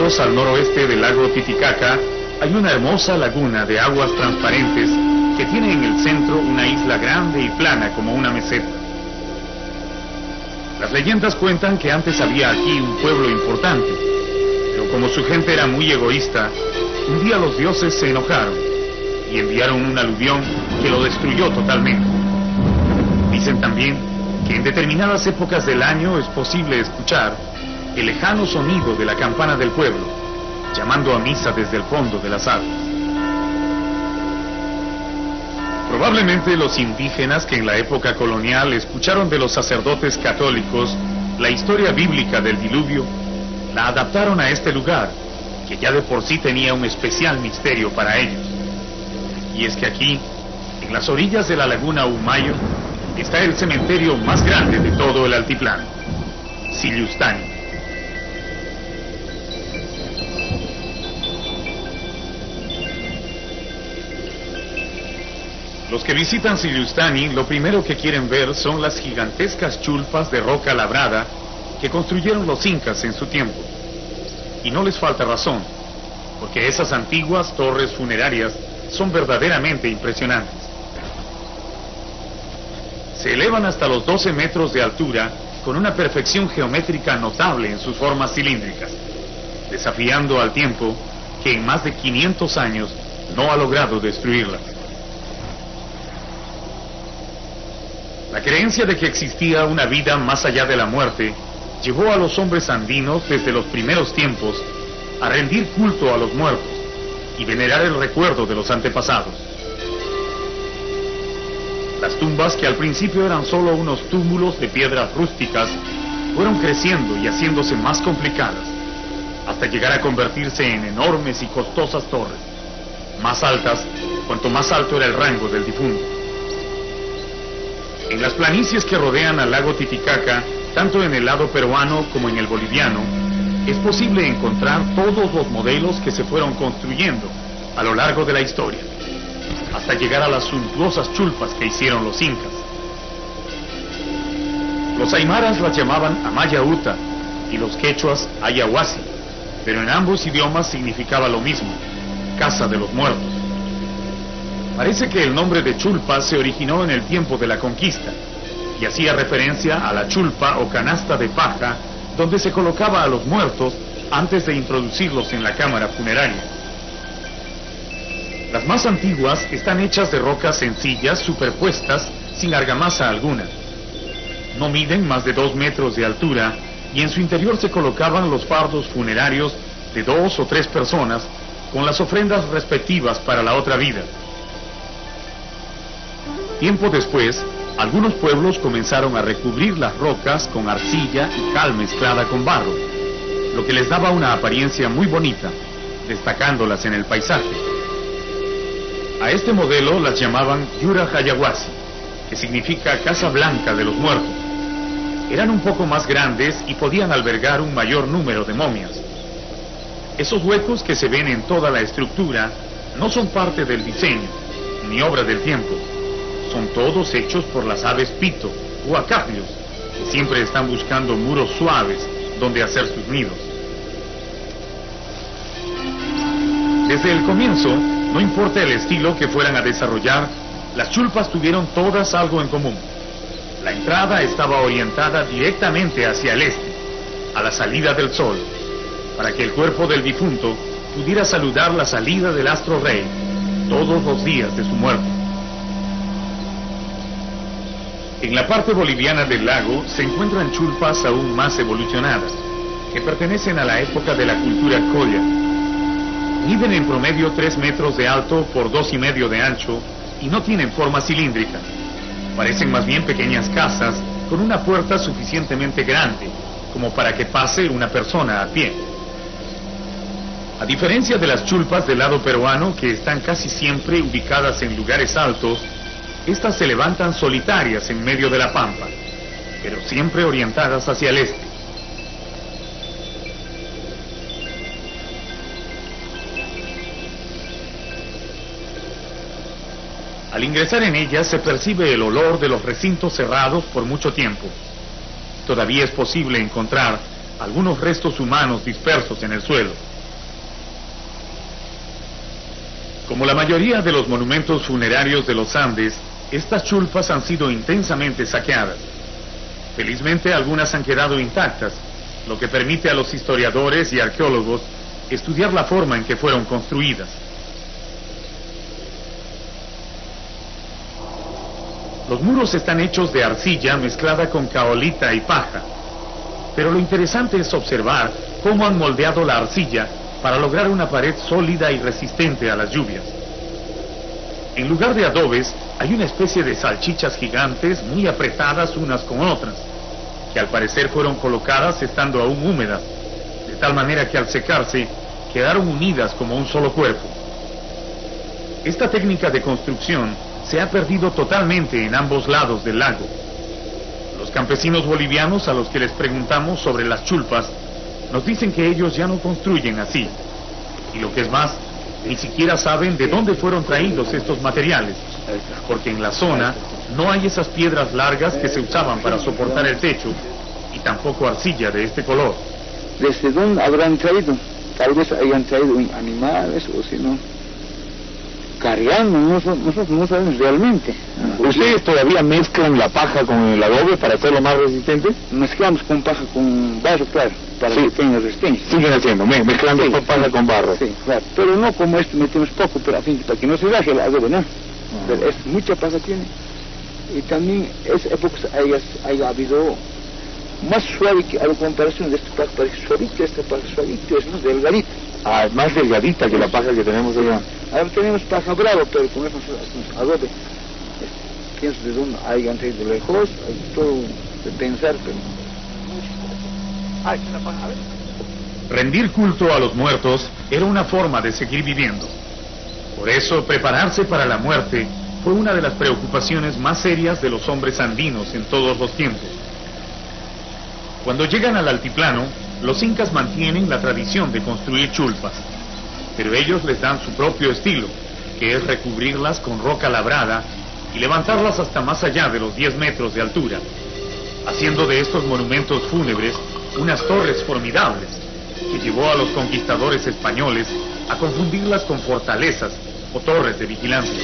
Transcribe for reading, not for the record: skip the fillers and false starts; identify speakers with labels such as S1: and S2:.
S1: metros al noroeste del lago Titicaca hay una hermosa laguna de aguas transparentes que tiene en el centro una isla grande y plana como una meseta. Las leyendas cuentan que antes había aquí un pueblo importante, pero como su gente era muy egoísta, un día los dioses se enojaron y enviaron un aluvión que lo destruyó totalmente. Dicen también que en determinadas épocas del año es posible escuchar el lejano sonido de la campana del pueblo, llamando a misa desde el fondo de las aguas. Probablemente los indígenas que en la época colonial escucharon de los sacerdotes católicos la historia bíblica del diluvio, la adaptaron a este lugar, que ya de por sí tenía un especial misterio para ellos. Y es que aquí, en las orillas de la laguna Humayo, está el cementerio más grande de todo el altiplano, Sillustani. Los que visitan Sillustani lo primero que quieren ver son las gigantescas chulpas de roca labrada que construyeron los incas en su tiempo. Y no les falta razón, porque esas antiguas torres funerarias son verdaderamente impresionantes. Se elevan hasta los 12 metros de altura con una perfección geométrica notable en sus formas cilíndricas, desafiando al tiempo que en más de 500 años no ha logrado destruirlas. La creencia de que existía una vida más allá de la muerte llevó a los hombres andinos desde los primeros tiempos a rendir culto a los muertos y venerar el recuerdo de los antepasados. Las tumbas, que al principio eran solo unos túmulos de piedras rústicas, fueron creciendo y haciéndose más complicadas, hasta llegar a convertirse en enormes y costosas torres, más altas cuanto más alto era el rango del difunto. En las planicies que rodean al lago Titicaca, tanto en el lado peruano como en el boliviano, es posible encontrar todos los modelos que se fueron construyendo a lo largo de la historia, hasta llegar a las suntuosas chulpas que hicieron los incas. Los aymaras las llamaban Amaya Uta y los quechuas Ayahuasi, pero en ambos idiomas significaba lo mismo, casa de los muertos. Parece que el nombre de chulpa se originó en el tiempo de la conquista y hacía referencia a la chulpa o canasta de paja donde se colocaba a los muertos antes de introducirlos en la cámara funeraria. Las más antiguas están hechas de rocas sencillas superpuestas sin argamasa alguna. No miden más de 2 metros de altura y en su interior se colocaban los fardos funerarios de 2 o 3 personas con las ofrendas respectivas para la otra vida. Tiempo después, algunos pueblos comenzaron a recubrir las rocas con arcilla y cal mezclada con barro, lo que les daba una apariencia muy bonita, destacándolas en el paisaje. A este modelo las llamaban Yura Hayahuasi, que significa Casa Blanca de los Muertos. Eran un poco más grandes y podían albergar un mayor número de momias. Esos huecos que se ven en toda la estructura no son parte del diseño, ni obra del tiempo. Son todos hechos por las aves pito o acápios, que siempre están buscando muros suaves donde hacer sus nidos. Desde el comienzo, no importa el estilo que fueran a desarrollar, las chulpas tuvieron todas algo en común. La entrada estaba orientada directamente hacia el este, a la salida del sol, para que el cuerpo del difunto pudiera saludar la salida del astro rey todos los días de su muerte. En la parte boliviana del lago se encuentran chulpas aún más evolucionadas, que pertenecen a la época de la cultura colla. Miden en promedio 3 metros de alto por 2,5 de ancho y no tienen forma cilíndrica. Parecen más bien pequeñas casas con una puerta suficientemente grande como para que pase una persona a pie. A diferencia de las chulpas del lado peruano, que están casi siempre ubicadas en lugares altos, estas se levantan solitarias en medio de la pampa, pero siempre orientadas hacia el este. Al ingresar en ellas se percibe el olor de los recintos cerrados por mucho tiempo. Todavía es posible encontrar algunos restos humanos dispersos en el suelo. Como la mayoría de los monumentos funerarios de los Andes, estas chulpas han sido intensamente saqueadas. Felizmente algunas han quedado intactas, lo que permite a los historiadores y arqueólogos estudiar la forma en que fueron construidas. Los muros están hechos de arcilla mezclada con caolita y paja, pero lo interesante es observar cómo han moldeado la arcilla para lograr una pared sólida y resistente a las lluvias. En lugar de adobes, hay una especie de salchichas gigantes muy apretadas unas con otras, que al parecer fueron colocadas estando aún húmedas, de tal manera que al secarse quedaron unidas como un solo cuerpo. Esta técnica de construcción se ha perdido totalmente en ambos lados del lago. Los campesinos bolivianos a los que les preguntamos sobre las chulpas nos dicen que ellos ya no construyen así, y lo que es más, ni siquiera saben de dónde fueron traídos estos materiales, porque en la zona no hay esas piedras largas que se usaban para soportar el techo, y tampoco arcilla de este color.
S2: ¿Desde dónde habrán traído? Tal vez hayan traído animales, o si no, carriando, nosotros no sabemos realmente.
S3: ¿Ustedes todavía mezclan la paja con el adobe para hacerlo más resistente?
S2: Mezclamos con paja con barro, claro, para que tenga resistencia.
S3: Siguen haciendo, mezclando
S2: Sí,
S3: paja con barro.
S2: Sí, claro, pero no como esto metemos poco, pero a fin, para que no se raje el adobe, ¿no? Pero es mucha paja tiene. Y también esa época haya habido más suave que a la comparación de esta paja, parece suavita, esta paja suavita, es más delgadita.
S3: Ah, más delgadita que la paja que tenemos allá.
S2: Ahora tenemos paja brava, pero con eso hacemos adobe. Pienso de dónde hayan traído lejos, hay todo de pensar, pero... esta paja, a ver.
S1: Rendir culto a los muertos era una forma de seguir viviendo. Por eso, prepararse para la muerte fue una de las preocupaciones más serias de los hombres andinos en todos los tiempos. Cuando llegan al altiplano, los incas mantienen la tradición de construir chulpas, pero ellos les dan su propio estilo, que es recubrirlas con roca labrada y levantarlas hasta más allá de los 10 metros de altura, haciendo de estos monumentos fúnebres unas torres formidables, que llevó a los conquistadores españoles a confundirlas con fortalezas o torres de vigilancia.